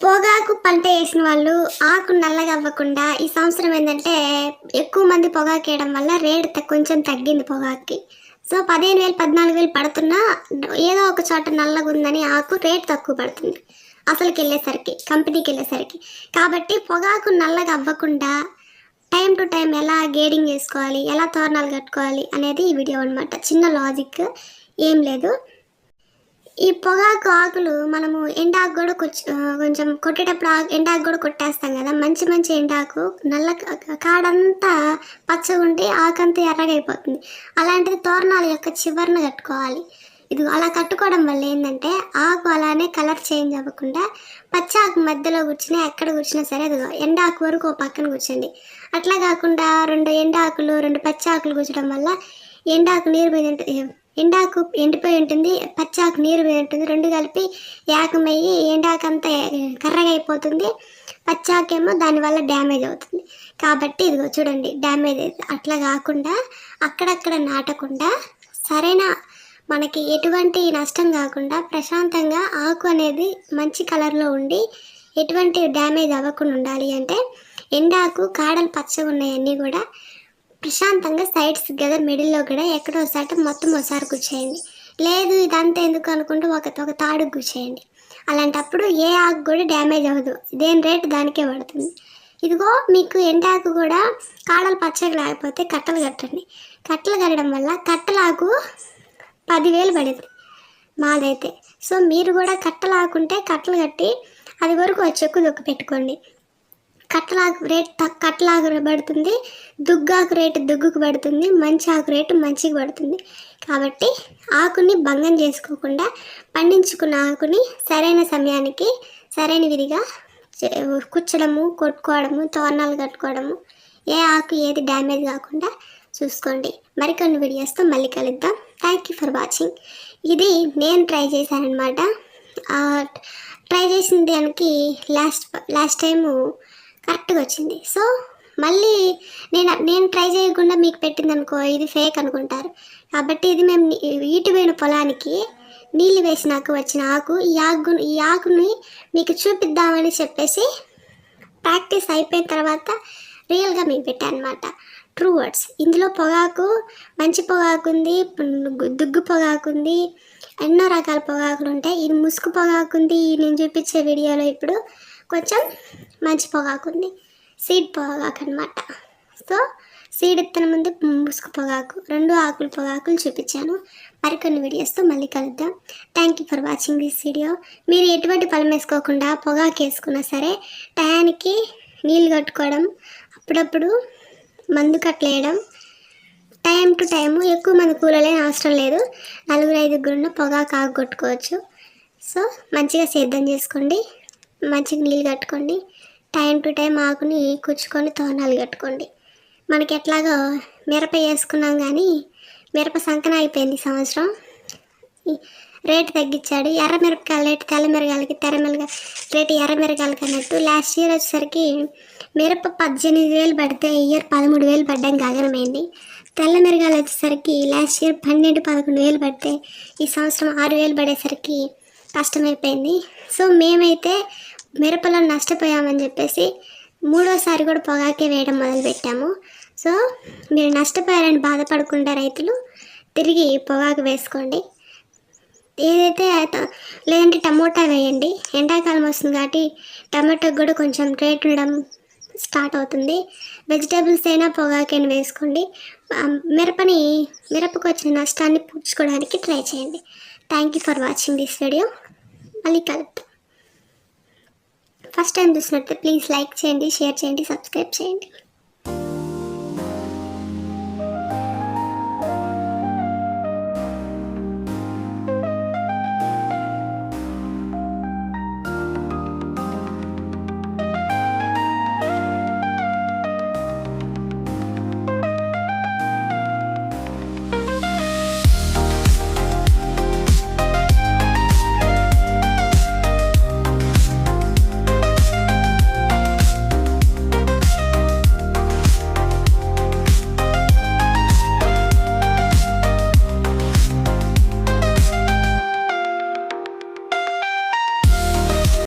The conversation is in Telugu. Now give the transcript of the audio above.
పొగాకు పంట వేసిన వాళ్ళు ఆకు నల్లగా అవ్వకుండా ఈ సంవత్సరం ఏంటంటే ఎక్కువ మంది పొగాకు వేయడం వల్ల రేటు కొంచెం తగ్గింది పొగాకుకి. సో 15,000 14,000 పడుతున్నా ఏదో ఒక చోట నల్లగా ఉందని ఆకు రేటు తక్కువ పడుతుంది అసలుకి వెళ్ళేసరికి, కంపెనీకి వెళ్ళేసరికి. కాబట్టి పొగాకు నల్లగా అవ్వకుండా టైం టు టైం ఎలా గేడింగ్ చేసుకోవాలి, ఎలా తోరణాలు కట్టుకోవాలి అనేది ఈ వీడియో అనమాట. చిన్న లాజిక్, ఏం లేదు. ఈ పొగాకు ఆకులు మనము ఎండాకు కూడా కొంచెం కొట్టేటప్పుడు ఎండాకు కూడా కొట్టేస్తాం కదా. మంచి మంచి ఎండాకు నల్ల కాడంతా పచ్చగా ఉంటే ఆకంతా ఎర్రగా అయిపోతుంది. అలాంటిది తోరణాల యొక్క చివరన కట్టుకోవాలి. ఇది అలా కట్టుకోవడం వల్ల ఏంటంటే ఆకు అలానే కలర్ చేంజ్ అవ్వకుండా పచ్చాకు మధ్యలో కూర్చుని ఎక్కడ కూర్చున్నా సరే అది ఎండాకు వరకు ఓ పక్కన కూర్చోండి. అట్లా కాకుండా 2 ఎండాకులు 2 పచ్చాకులు కూర్చోడం వల్ల ఎండాకు నీరు మీద ఎండాకు ఎండిపోయి ఉంటుంది, పచ్చాకు నీరు మీద ఉంటుంది. 2 కలిపి ఏకమయ్యి ఎండాకంతా కర్రగా అయిపోతుంది, పచ్చాకేమో దానివల్ల డ్యామేజ్ అవుతుంది. కాబట్టి ఇదిగో చూడండి డ్యామేజ్ అవుతుంది. అట్లా కాకుండా అక్కడక్కడ నాటకుండా సరైన మనకి ఎటువంటి నష్టం కాకుండా ప్రశాంతంగా ఆకు అనేది మంచి కలర్లో ఉండి ఎటువంటి డ్యామేజ్ అవ్వకుండా ఉండాలి అంటే ఎండాకు కాడలు పచ్చగా ఉన్నాయన్నీ కూడా ప్రశాంతంగా సైడ్స్ కదా మిడిల్లో కూడా ఎక్కడో ఒకసారి మొత్తం ఒకసారి కూర్చేయండి. లేదు ఇదంతా ఎందుకు అనుకుంటూ ఒక తాడుకు కూర్చేయండి. అలాంటప్పుడు ఏ ఆకు కూడా డ్యామేజ్ అవ్వదు, దేని రేటు దానికే పడుతుంది. ఇదిగో మీకు ఎండాకు కూడా కాడలు పచ్చగా లేకపోతే కట్టలు కట్టండి. కట్టలు కట్టడం వల్ల కట్టలాకు 10,000 పడింది మాదైతే. సో మీరు కూడా కట్టలాకుంటే కట్టలు కట్టి అది వరకు ఆ చెక్కు దొక్కు పెట్టుకోండి. కట్టలాకు రేటు కట్టలాకు పడుతుంది, దుగ్గాకు రేటు దుగ్గుకు పడుతుంది, మంచి ఆకు రేటు మంచిగా పడుతుంది. కాబట్టి ఆకుని భంగం చేసుకోకుండా పండించుకున్న ఆకుని సరైన సమయానికి సరైన విధిగా కుచ్చడము, కొట్టుకోవడము, తోరణాలు కట్టుకోవడము, ఏ ఆకు ఏది డ్యామేజ్ కాకుండా చూసుకోండి. మరికొన్ని వీడియోస్తో మళ్ళీ కలుద్దాం. Thank you for watching. ఇది నేను ట్రై చేశానమాట. ట్రై చేసిన దానికి లాస్ట్ టైము కరెక్ట్గా వచ్చింది. సో మళ్ళీ నేను ట్రై చేయకుండా మీకు పెట్టింది అనుకో ఇది ఫేక్ అనుకుంటారు. కాబట్టి ఇది మేము ఈటుపోయిన పొలానికి నీళ్ళు వేసినాక వచ్చిన ఆకు. ఈ ఆకుని మీకు చూపిద్దామని చెప్పేసి ప్రాక్టీస్ అయిపోయిన తర్వాత రియల్గా మీకు పెట్టాను అనమాట. True words. ఇందులో పొగాకు మంచి పొగాకు ఉంది, దుగ్గు పొగాకు ఉంది, ఎన్నో రకాల పొగాకులు ఉంటాయి. ఇది ముసుగు పొగాకు ఉంది. నేను చూపించే వీడియోలో ఇప్పుడు కొంచెం మంచి పొగాకు ఉంది, సీడ్ పొగాకు అనమాట. సో సీడ్ ఇత్తనం ముందు ముసుగు పొగాకు, 2 ఆకుల పొగాకులు చూపించాను. మరికొన్ని వీడియోస్తో మళ్ళీ కలుద్దాం. Thank you for watching this video. మీరు ఎటువంటి పొలం వేసుకోకుండా పొగాకు వేసుకున్నా సరే టయానికి నీళ్ళు కట్టుకోవడం, అప్పుడప్పుడు మందు కట్టలేయడం, టైం టు టైము. ఎక్కువ మంది కూలలేని అవసరం లేదు, 4-5 పొగాకు ఆకు కొట్టుకోవచ్చు. సో మంచిగా సిద్ధం చేసుకోండి, మంచిగా నీళ్ళు కట్టుకోండి, టైం టు టైం ఆకుని కుచ్చుకొని తోరణాలు కట్టుకోండి. మనకి ఎట్లాగో మిరప వేసుకున్నాం కానీ మిరప సంకన అయిపోయింది ఈ సంవత్సరం. రేటు తగ్గించాడు. ఎర్రమిరపకాయల రేటు తెల్లమిరకాయలకి రేటు ఎర్రమిరకాయలకి అన్నట్టు. లాస్ట్ ఇయర్ వచ్చేసరికి మిరప 18,000 పడితే ఈ ఇయర్ 13,000 పడ్డానికి గగనమైంది. తెల్ల మిరగాయలు వచ్చేసరికి లాస్ట్ ఇయర్ 12-11,000 పడితే ఈ సంవత్సరం 6,000 పడేసరికి కష్టమైపోయింది. సో మేమైతే మిరపలో నష్టపోయామని చెప్పేసి 3వసారి కూడా పొగాకే వేయడం మొదలుపెట్టాము. సో మీరు నష్టపోయారని బాధపడకుండా రైతులు తిరిగి పొగాకు వేసుకోండి. ఏదైతే లేదంటే టమోటా వేయండి. ఎండాకాలం వస్తుంది కాబట్టి టమాటోకి కూడా కొంచెం రేట్ ఉండడం స్టార్ట్ అవుతుంది. వెజిటేబుల్స్ అయినా పొగాకైనా వేసుకోండి. మిరపకు వచ్చిన నష్టాన్ని పూడ్చుకోవడానికి ట్రై చేయండి. Thank you for watching this video. మళ్ళీ కలుద్దాం. ఫస్ట్ టైం చూసినట్టు ప్లీజ్ లైక్ చేయండి, షేర్ చేయండి, సబ్స్క్రైబ్ చేయండి.